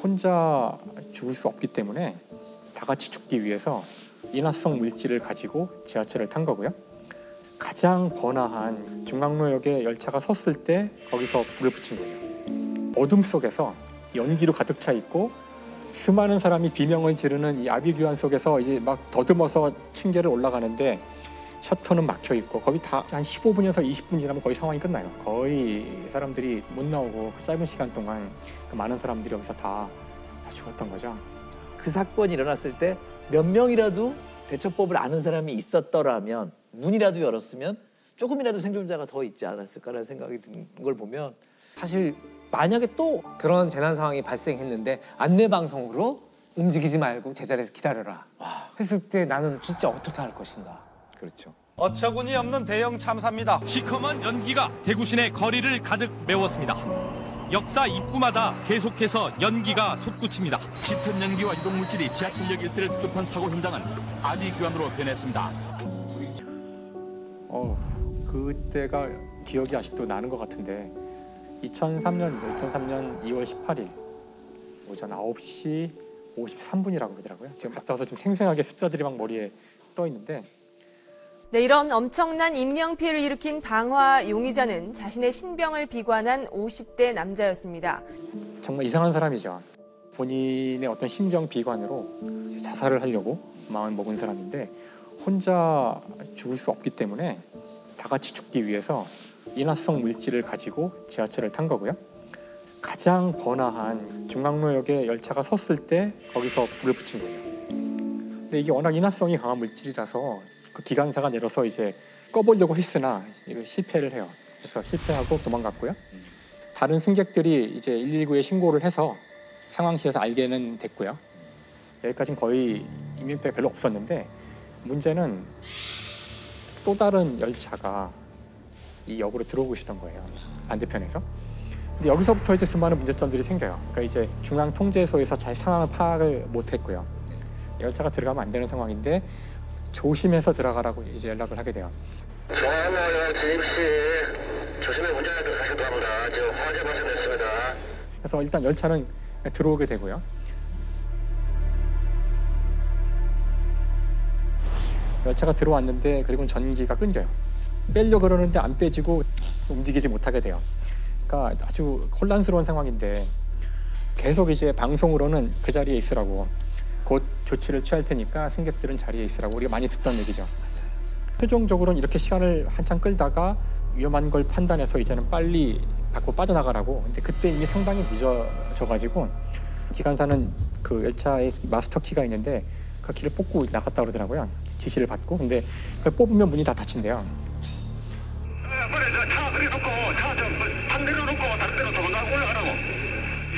혼자 죽을 수 없기 때문에 다 같이 죽기 위해서 인화성 물질을 가지고 지하철을 탄 거고요. 가장 번화한 중앙로역에 열차가 섰을 때 거기서 불을 붙인 거죠. 어둠 속에서 연기로 가득 차 있고 수많은 사람이 비명을 지르는 이 아비규환 속에서 이제 막 더듬어서 층계를 올라가는데 셔터는 막혀 있고 거의 다 한 15분에서 20분 지나면 거의 상황이 끝나요. 거의 사람들이 못 나오고 그 짧은 시간 동안 그 많은 사람들이 여기서 다 죽었던 거죠. 그 사건이 일어났을 때 몇 명이라도 대처법을 아는 사람이 있었더라면, 문이라도 열었으면 조금이라도 생존자가 더 있지 않았을까라는 생각이 드는 걸 보면, 사실 만약에 또 그런 재난 상황이 발생했는데 안내 방송으로 움직이지 말고 제자리에서 기다려라 했을 때 나는 진짜 어떻게 할 것인가. 그렇죠. 어처구니 없는 대형 참사입니다. 시커먼 연기가 대구 시내 거리를 가득 메웠습니다. 역사 입구마다 계속해서 연기가 솟구칩니다. 짙은 연기와 유독물질이 지하철역 일대를 뒤덮은 사고 현장은 아비규환으로 변했습니다. 그때가 기억이 아직도 나는 것 같은데 2003년이죠. 2003년 2월 18일 오전 9시 53분이라고 그러더라고요. 지금 갔다 와서 좀 생생하게 숫자들이 막 머리에 떠 있는데 네, 이런 엄청난 인명 피해를 일으킨 방화 용의자는 자신의 신병을 비관한 50대 남자였습니다. 정말 이상한 사람이죠. 본인의 어떤 신병 비관으로 자살을 하려고 마음 먹은 사람인데 혼자 죽을 수 없기 때문에 다 같이 죽기 위해서 인화성 물질을 가지고 지하철을 탄 거고요. 가장 번화한 중앙로역에 열차가 섰을 때 거기서 불을 붙인 거죠. 근데 이게 워낙 인화성이 강한 물질이라서 그 기관사가 내려서 이제 꺼보려고 했으나 이거 실패를 해요. 그래서 실패하고 도망갔고요. 다른 승객들이 이제 119에 신고를 해서 상황실에서 알게는 됐고요. 여기까지는 거의 인명피해가 별로 없었는데 문제는 또 다른 열차가 이 역으로 들어오고 있었던 거예요. 반대편에서. 근데 여기서부터 이제 수많은 문제점들이 생겨요. 그러니까 이제 중앙 통제소에서 잘 상황을 파악을 못했고요. 열차가 들어가면 안 되는 상황인데 조심해서 들어가라고 이제 연락을 하게 돼요. 중앙로역 진입 시 조심히 운전해 들어가시기 바랍니다. 지금 화재 발생했습니다. 그래서 일단 열차는 들어오게 되고요. 열차가 들어왔는데 그리고 전기가 끊겨요. 빼려고 그러는데 안 빼지고 움직이지 못하게 돼요. 그러니까 아주 혼란스러운 상황인데 계속 이제 방송으로는 그 자리에 있으라고 곧 조치를 취할 테니까 승객들은 자리에 있으라고 우리가 많이 듣던 얘기죠. 최종적으로는 이렇게 시간을 한참 끌다가 위험한 걸 판단해서 이제는 빨리 밖으로 빠져나가라고. 근데 그때 이미 상당히 늦어져가지고 기관사는 그 열차에 마스터 키가 있는데 그 키를 뽑고 나갔다 그러더라고요. 지시를 받고. 근데 그걸 뽑으면 문이 다 닫힌대요. 그래 차 그리 놓고 차 좀 반대로 놓고 다른 데로 도망가 올라가라고.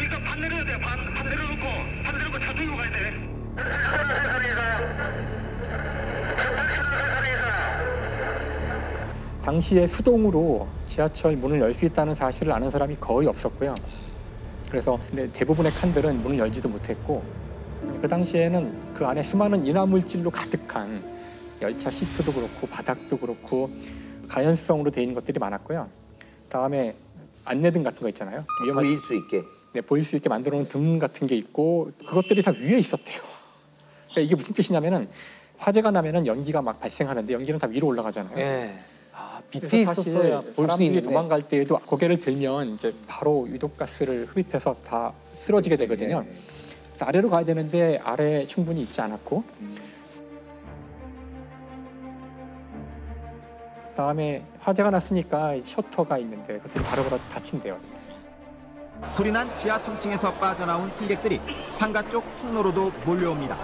이거 반대로 돼. 반대로 놓고 차 들고 가야 돼. 당시에 수동으로 지하철 문을 열 수 있다는 사실을 아는 사람이 거의 없었고요. 그래서 근데 대부분의 칸들은 문을 열지도 못했고 그 당시에는 그 안에 수많은 인화물질로 가득한 열차 시트도 그렇고 바닥도 그렇고 가연성으로 돼 있는 것들이 많았고요. 다음에 안내등 같은 거 있잖아요. 보일 수 있게. 네, 보일 수 있게 만들어 놓은 등 같은 게 있고 그것들이 다 위에 있었대요. 그러니까 이게 무슨 뜻이냐면은 화재가 나면은 연기가 막 발생하는데 연기는 다 위로 올라가잖아요. 예. 아, 밑에 있었어야 볼 수 사람들이 있는데. 도망갈 때에도 고개를 들면 이제 바로 유독가스를 흡입해서 다 쓰러지게 되거든요. 그래서 아래로 가야 되는데 아래에 충분히 있지 않았고 다음에 화재가 났으니까 셔터가 있는데 그것들이 바로바로 닫힌대요. 불이 난 지하 3층에서 빠져나온 승객들이 상가 쪽 통로로도 몰려옵니다.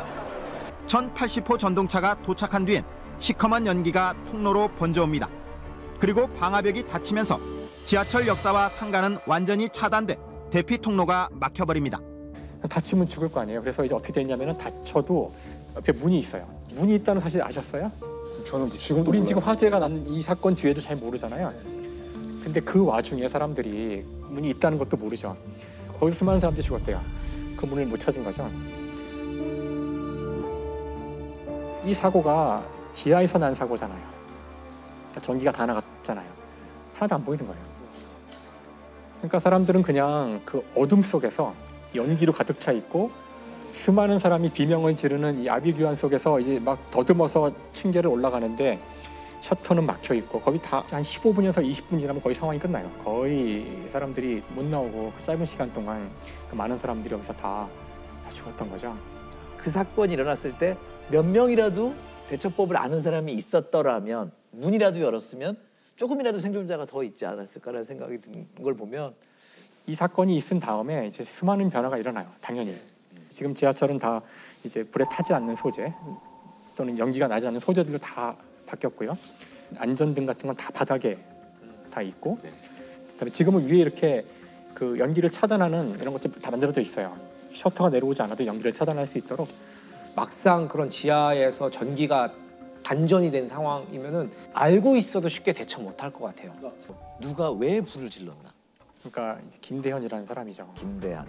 1080호 전동차가 도착한 뒤엔 시커먼 연기가 통로로 번져옵니다. 그리고 방화벽이 닫히면서 지하철 역사와 상가는 완전히 차단돼 대피 통로가 막혀버립니다. 다치면 죽을 거 아니에요. 그래서 이제 어떻게 됐냐면 다쳐도 옆에 문이 있어요. 문이 있다는 사실 아셨어요? 저는 지금도 우린 지금 화재가 난 이 사건 뒤에도 잘 모르잖아요. 근데 그 와중에 사람들이 문이 있다는 것도 모르죠. 거기서 수많은 사람들이 죽었대요. 그 문을 못 찾은 거죠. 이 사고가 지하에서 난 사고잖아요. 그러니까 전기가 다 나갔잖아요. 하나도 안 보이는 거예요. 그러니까 사람들은 그냥 그 어둠 속에서 연기로 가득 차 있고 수많은 사람이 비명을 지르는 이 아비규환 속에서 이제 막 더듬어서 층계를 올라가는데 셔터는 막혀 있고 거의 다 한 15분에서 20분 지나면 거의 상황이 끝나요. 거의 사람들이 못 나오고 그 짧은 시간 동안 그 많은 사람들이 여기서 다 죽었던 거죠. 그 사건이 일어났을 때 몇 명이라도 대처법을 아는 사람이 있었더라면, 문이라도 열었으면 조금이라도 생존자가 더 있지 않았을까라는 생각이 드는 걸 보면, 이 사건이 있은 다음에 이제 수많은 변화가 일어나요. 당연히. 지금 지하철은 다 이제 불에 타지 않는 소재 또는 연기가 나지 않는 소재들로 다 바뀌었고요. 안전등 같은 건 다 바닥에 다 있고, 그다음에 지금은 위에 이렇게 그 연기를 차단하는 이런 것들이 다 만들어져 있어요. 셔터가 내려오지 않아도 연기를 차단할 수 있도록. 막상 그런 지하에서 전기가 단전이 된 상황이면은 알고 있어도 쉽게 대처 못할 것 같아요. 누가 왜 불을 질렀나? 그러니까 이제 김대현이라는 사람이죠. 김대한.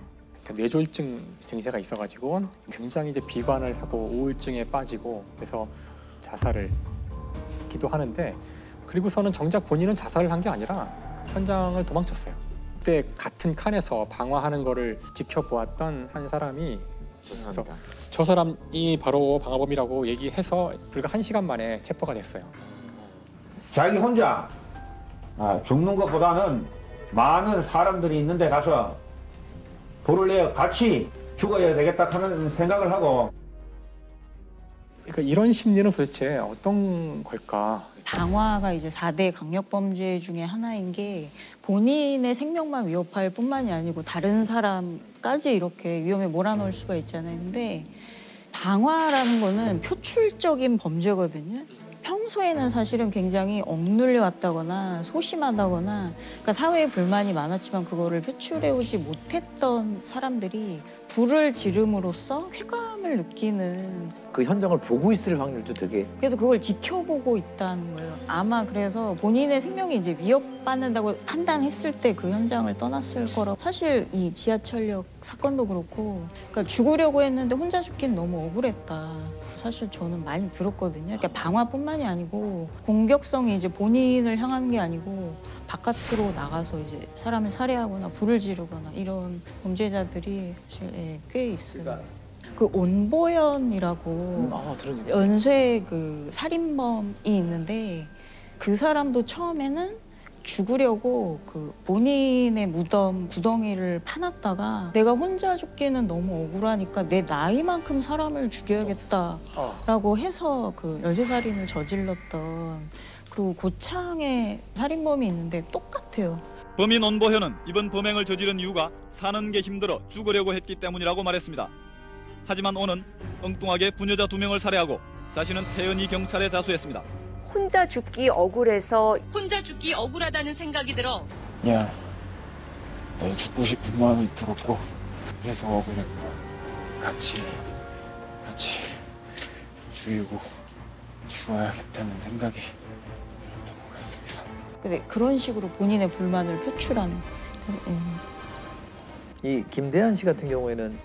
뇌졸중 증세가 있어가지고 굉장히 이제 비관을 하고 우울증에 빠지고 그래서 자살을 기도하는데, 그리고서는 정작 본인은 자살을 한 게 아니라 현장을 도망쳤어요. 그때 같은 칸에서 방화하는 거를 지켜보았던 한 사람이 그래서 저 사람이 바로 방화범이라고 얘기해서 불과 1시간 만에 체포가 됐어요. 자기 혼자 죽는 것보다는 많은 사람들이 있는데 가서 불을 내어 같이 죽어야 되겠다 하는 생각을 하고. 그러니까 이런 심리는 도대체 어떤 걸까? 방화가 이제 4대 강력범죄 중에 하나인 게 본인의 생명만 위협할 뿐만이 아니고 다른 사람까지 이렇게 위험에 몰아넣을 수가 있잖아요. 근데 방화라는 거는 표출적인 범죄거든요. 평소에는 사실은 굉장히 억눌려 왔다거나 소심하다거나, 그러니까 사회에 불만이 많았지만 그거를 표출해오지 못했던 사람들이 불을 지름으로써 쾌감을 느끼는, 그 현장을 보고 있을 확률도 되게. 그래서 그걸 지켜보고 있다는 거예요. 아마 그래서 본인의 생명이 이제 위협받는다고 판단했을 때 그 현장을 떠났을 거라고. 사실 이 지하철역 사건도 그렇고, 그러니까 죽으려고 했는데 혼자 죽긴 너무 억울했다. 사실 저는 많이 들었거든요. 그러니까 방화뿐만이 아니고 공격성이 이제 본인을 향하는 게 아니고 바깥으로 나가서 이제 사람을 살해하거나 불을 지르거나 이런 범죄자들이 사실 꽤 있어요. 그 온보현이라고 연쇄 그 살인범이 있는데, 그 사람도 처음에는 죽으려고 그 본인의 무덤 구덩이를 파놨다가 내가 혼자 죽기는 너무 억울하니까 내 나이만큼 사람을 죽여야겠다라고 해서 그 열쇠살인을 저질렀던, 그리고 고창에 살인범이 있는데 똑같아요. 범인 온보현은 이번 범행을 저지른 이유가 사는 게 힘들어 죽으려고 했기 때문이라고 말했습니다. 하지만 오는 엉뚱하게 부녀자 2명을 살해하고 자신은 태연히 경찰에 자수했습니다. 혼자 죽기 억울해서 혼자 죽기 억울하다는 생각이 들어 그냥 죽고 싶은 마음이 들었고 그래서 억울했고 같이 죽이고 죽어야겠다는 생각이 들었던 것 같습니다. 근데 그런 식으로 본인의 불만을 표출하는. 이 김대한 씨 같은 경우에는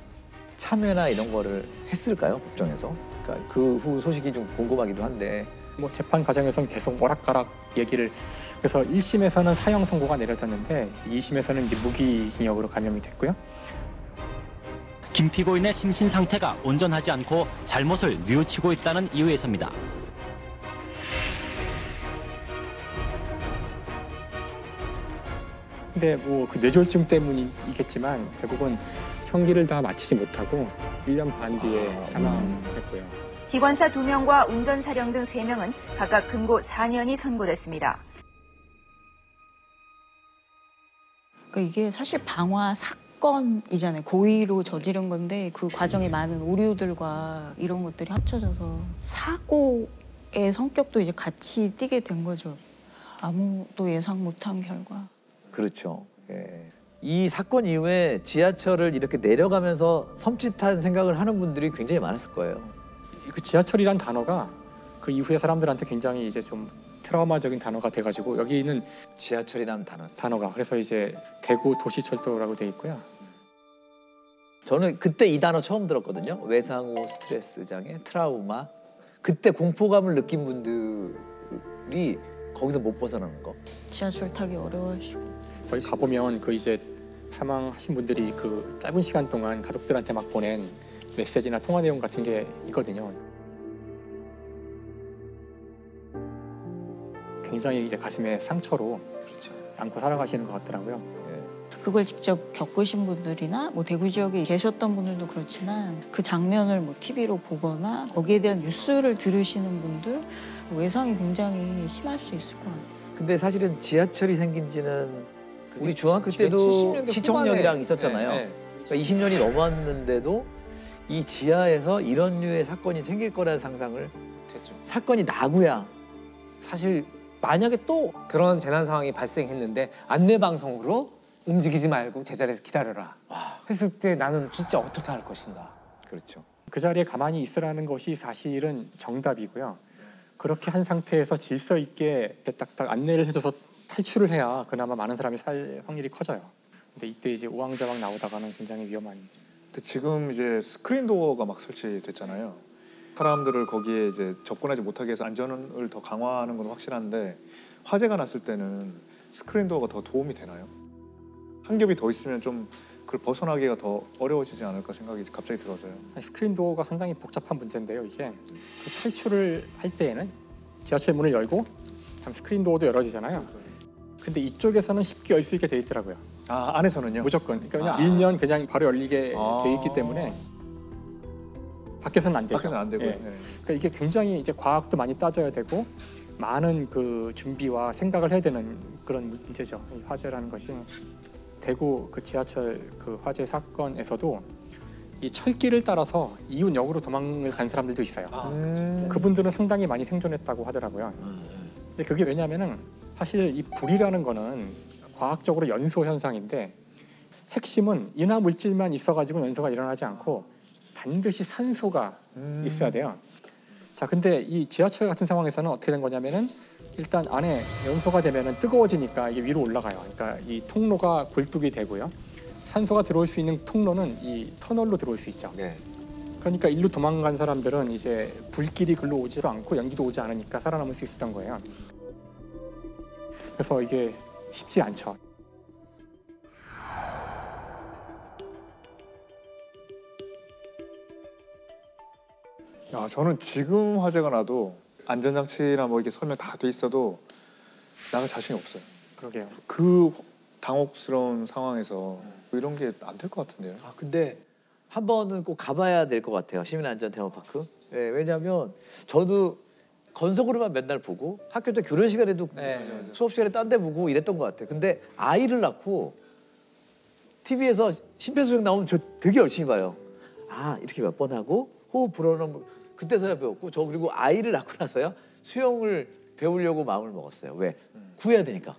참여나 이런 거를 했을까요, 법정에서? 그러니까 그 후 소식이 좀 궁금하기도 한데. 뭐 재판 과정에서는 계속 오락가락 얘기를, 그래서 1심에서는 사형 선고가 내려졌는데 2심에서는 이제 무기징역으로 감형이 됐고요. 김 피고인의 심신 상태가 온전하지 않고 잘못을 뉘우치고 있다는 이유에서입니다. 근데 뭐 그 뇌졸중 때문이겠지만 결국은 형기를 다 마치지 못하고 1년 반 뒤에 사망했고요. 기관사 2명과 운전사령 등 3명은 각각 금고 4년이 선고됐습니다. 그러니까 이게 사실 방화 사건이잖아요. 고의로 저지른 건데 그 과정에 많은 오류들과 이런 것들이 합쳐져서 사고의 성격도 이제 같이 띠게 된 거죠. 아무도 예상 못한 결과. 그렇죠. 예. 이 사건 이후에 지하철을 이렇게 내려가면서 섬찟한 생각을 하는 분들이 굉장히 많았을 거예요. 그 지하철이란 단어가 그 이후에 사람들한테 굉장히 이제 좀 트라우마적인 단어가 돼가지고, 여기는 지하철이라는 단어가 그래서 이제 대구 도시철도라고 돼 있고요. 저는 그때 이 단어 처음 들었거든요. 외상후 스트레스 장애, 트라우마. 그때 공포감을 느낀 분들이 거기서 못 벗어나는 거. 지하철 타기 어려워하시고. 거기 가보면 그 이제 사망하신 분들이 그 짧은 시간 동안 가족들한테 막 보낸 메시지나 통화 내용 같은 게 있거든요. 굉장히 이제 가슴에 상처로 안고 살아가시는 것 같더라고요. 그걸 직접 겪으신 분들이나 뭐 대구 지역에 계셨던 분들도 그렇지만 그 장면을 뭐 TV로 보거나 거기에 대한 뉴스를 들으시는 분들 외상이 굉장히 심할 수 있을 것 같아요. 근데 사실은 지하철이 생긴 지는 우리 중학교 때도 시청역이랑 있었잖아요. 그러니까 20년이 넘었는데도 이 지하에서 이런 류의 사건이 생길 거라는 상상을 됐죠. 사건이 나고야 사실 만약에 또 그런 재난 상황이 발생했는데 안내 방송으로 움직이지 말고 제자리에서 기다려라 했을 때 나는 진짜 어떻게 할 것인가. 그렇죠. 그 자리에 가만히 있으라는 것이 사실은 정답이고요. 그렇게 한 상태에서 질서 있게 딱딱 안내를 해줘서 탈출을 해야 그나마 많은 사람이 살 확률이 커져요. 근데 이때 이제 우왕좌왕 나오다가는 굉장히 위험한. 근데 지금 이제 스크린 도어가 막 설치됐잖아요. 사람들을 거기에 이제 접근하지 못하게 해서 안전을 더 강화하는 건 확실한데 화재가 났을 때는 스크린 도어가 더 도움이 되나요? 한 겹이 더 있으면 좀 그걸 벗어나기가 더 어려워지지 않을까 생각이 갑자기 들어서요. 스크린 도어가 상당히 복잡한 문제인데요. 이게 그 탈출을 할 때에는 지하철 문을 열고 참 스크린 도어도 열어지잖아요. 근데 이쪽에서는 쉽게 열 수 있게 돼 있더라고요. 아, 안에서는요? 무조건. 그러니까 그냥 밀면 그냥 바로 열리게 돼 있기 때문에 밖에서는 안 되죠. 밖에서는 안 되고요. 예. 그러니까 이게 굉장히 이제 과학도 많이 따져야 되고 많은 그 준비와 생각을 해야 되는 그런 문제죠. 이 화재라는 것이. 대구 그 지하철 그 화재 사건에서도 이 철길을 따라서 이웃역으로 도망을 간 사람들도 있어요. 그분들은 상당히 많이 생존했다고 하더라고요. 근데 그게 왜냐하면은 사실 이 불이라는 거는 과학적으로 연소 현상인데 핵심은 인화 물질만 있어가지고 연소가 일어나지 않고 반드시 산소가 있어야 돼요. 자, 근데 이 지하철 같은 상황에서는 어떻게 된 거냐면은 일단 안에 연소가 되면은 뜨거워지니까 이게 위로 올라가요. 그러니까 이 통로가 굴뚝이 되고요. 산소가 들어올 수 있는 통로는 이 터널로 들어올 수 있죠. 그러니까 일로 도망간 사람들은 이제 불길이 글로 오지도 않고 연기도 오지 않으니까 살아남을 수 있었던 거예요. 그래서 이게 쉽지 않죠. 야, 저는 지금 화재가 나도 안전장치나 뭐 이게 설명 다 돼 있어도 나는 자신이 없어요. 그러게요. 그 당혹스러운 상황에서 이런 게 안 될 것 같은데요. 아, 근데 한 번은 꼭 가봐야 될 것 같아요. 시민안전 테마파크. 네, 왜냐하면 저도 건석으로만 맨날 보고 학교 때 교련 시간에도 수업 시간에 딴 데 보고 이랬던 것 같아요. 근데 아이를 낳고 TV에서 심폐소생 나오면 저 되게 열심히 봐요. 아, 이렇게 몇 번 하고 호흡 불어넣으면 그때서야 배웠고 저 그리고 아이를 낳고 나서야 수영을 배우려고 마음을 먹었어요. 왜? 구해야 되니까.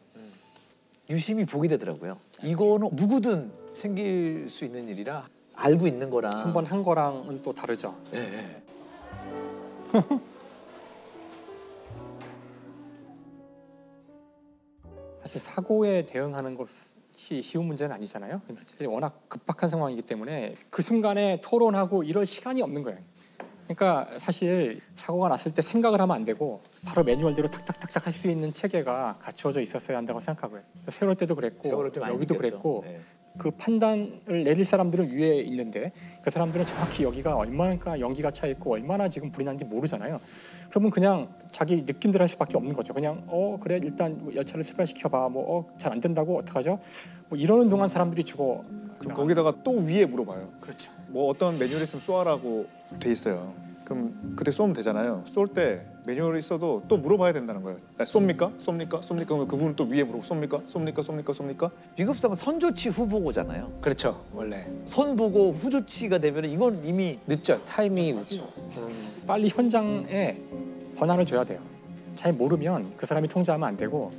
유심히 보게 되더라고요. 이거는 누구든 생길 수 있는 일이라 알고 있는 거랑 한 번 한 거랑은 또 다르죠. 네. 사실 사고에 대응하는 것이 쉬운 문제는 아니잖아요. 워낙 급박한 상황이기 때문에 그 순간에 토론하고 이럴 시간이 없는 거예요. 그러니까 사실 사고가 났을 때 생각을 하면 안 되고 바로 매뉴얼대로 탁탁탁탁 할 수 있는 체계가 갖춰져 있었어야 한다고 생각하고요. 세월호 때도 그랬고 여기도 그랬고 그 판단을 내릴 사람들은 위에 있는데 그 사람들은 정확히 여기가 얼마나 연기가 차 있고 얼마나 지금 불이 난지 모르잖아요. 그러면 그냥 자기 느낌대로 할 수밖에 없는 거죠. 그냥 그래 일단 열차를 출발시켜봐. 잘 안 된다고 어떡하죠? 이러는 동안 사람들이 죽어. 그럼 거기다가 또 위에 물어봐요. 그렇죠. 뭐 어떤 매뉴얼 있으면 쏘아라고 돼 있어요. 그럼 그때 쏘면 되잖아요. 쏠 때 매뉴얼이 있어도 또 물어봐야 된다는 거예요. 쏩니까? 쏩니까? 쏩니까? 그러면 그분은 또 위에 물어보고 쏩니까? 쏩니까? 쏩니까? 쏩니까? 위급상은 선조치 후보고잖아요. 그렇죠, 원래. 선보고 후조치가 되면 이건 이미 늦죠. 타이밍이 늦죠. 빨리 현장에 권한을 줘야 돼요. 잘 모르면 그 사람이 통제하면 안 되고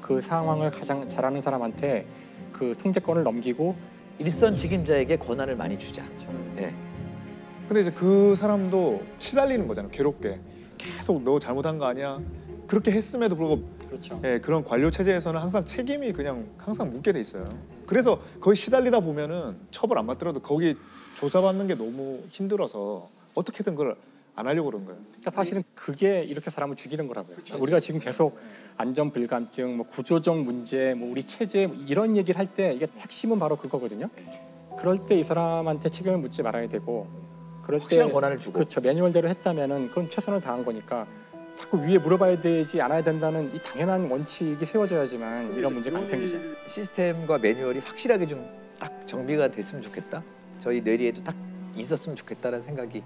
그 상황을 가장 잘 아는 사람한테 그 통제권을 넘기고 일선 책임자에게 권한을 많이 주자. 네. 근데 이제 그 사람도 시달리는 거잖아요. 괴롭게. 계속 너 잘못한 거 아니야? 그렇게 했음에도 불구하고 그렇죠. 그런 관료 체제에서는 항상 책임이 그냥 항상 묻게 돼 있어요. 그래서 거의 시달리다 보면은 처벌 안 받더라도 거기 조사받는 게 너무 힘들어서 어떻게든 그걸 안 하려고 그런 거예요. 그러니까 사실은 그게 이렇게 사람을 죽이는 거라고요. 우리가 지금 계속 안전 불감증, 뭐 구조적 문제, 뭐 우리 체제 이런 얘기를 할 때 이게 핵심은 바로 그거거든요. 그럴 때 이 사람한테 책임을 묻지 말아야 되고, 그럴 때 확실한 권한을 주고. 그렇죠. 매뉴얼대로 했다면은 그건 최선을 다한 거니까 자꾸 위에 물어봐야 되지 않아야 된다는 이 당연한 원칙이 세워져야지만 이런 문제가 안 생기죠. 시스템과 매뉴얼이 확실하게 좀 딱 정비가 됐으면 좋겠다. 저희 뇌리에도 딱 있었으면 좋겠다라는 생각이